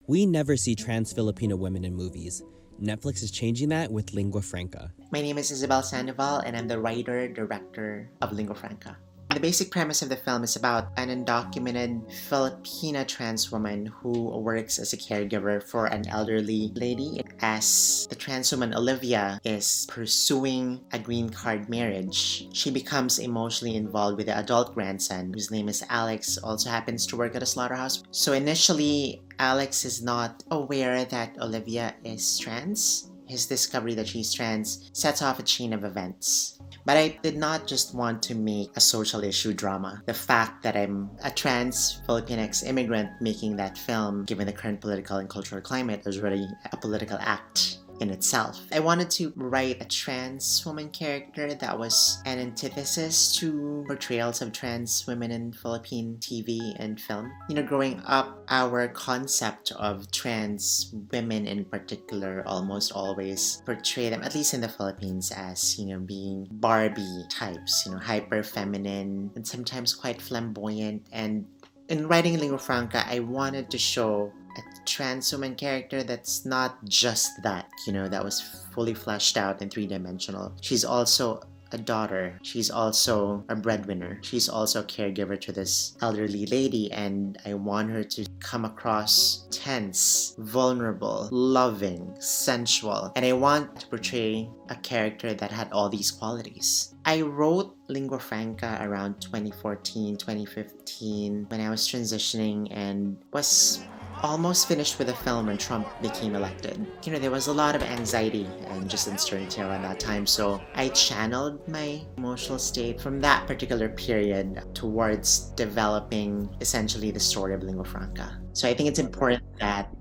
We never see trans Filipino women in movies. Netflix is changing that with Lingua Franca. My name is Isabel Sandoval, and I'm the writer-director of Lingua Franca. The basic premise of the film is about an undocumented Filipina trans woman who works as a caregiver for an elderly lady. As the trans woman Olivia is pursuing a green card marriage, she becomes emotionally involved with the adult grandson, whose name is Alex, also happens to work at a slaughterhouse. So initially, Alex is not aware that Olivia is trans. His discovery that she's trans sets off a chain of events. But I did not just want to make a social issue drama. The fact that I'm a trans Filipinx immigrant making that film, given the current political and cultural climate, is really a political act in itself. I wanted to write a trans woman character that was an antithesis to portrayals of trans women in Philippine TV and film. Growing up, our concept of trans women in particular almost always portray them, at least in the Philippines, as, being Barbie types, hyper feminine and sometimes quite flamboyant. And in writing Lingua Franca, I wanted to show a trans woman character that's not just that, that was fully fleshed out and three-dimensional. She's also a daughter. She's also a breadwinner. She's also a caregiver to this elderly lady, and I want her to come across tense, vulnerable, loving, sensual, and I want to portray a character that had all these qualities. I wrote Lingua Franca around 2014, 2015 when I was transitioning and was almost finished with the film when Trump became elected. There was a lot of anxiety and just uncertainty around that time, so I channeled my emotional state from that particular period towards developing essentially the story of Lingua Franca. So I think it's important that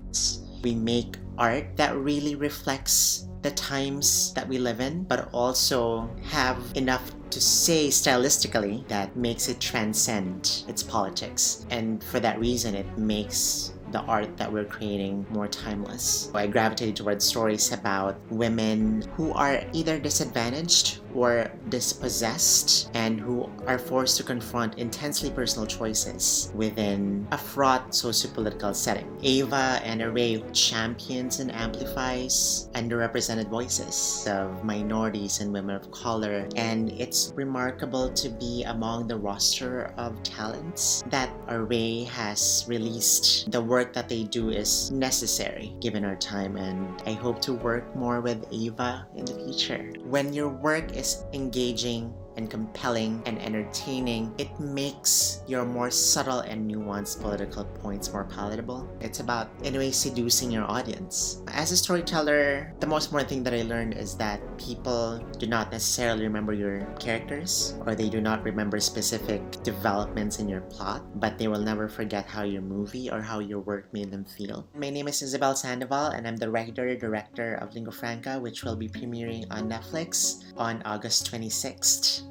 we make art that really reflects the times that we live in, but also have enough to say stylistically that makes it transcend its politics. And for that reason, it makes the art that we're creating more timeless. I gravitated towards stories about women who are either disadvantaged or dispossessed and who are forced to confront intensely personal choices within a fraught socio-political setting. Ava and ARRAY champions and amplifies underrepresented voices of minorities and women of color, and it's remarkable to be among the roster of talents that ARRAY has released. The work that they do is necessary given our time, and I hope to work more with Ava in the future. When your work is engaging and compelling and entertaining, it makes your more subtle and nuanced political points more palatable. It's about, in a way, seducing your audience. As a storyteller, the most important thing that I learned is that people do not necessarily remember your characters, or they do not remember specific developments in your plot, but they will never forget how your movie or how your work made them feel. My name is Isabel Sandoval, and I'm the writer-director of Lingua Franca, which will be premiering on Netflix on August 26th.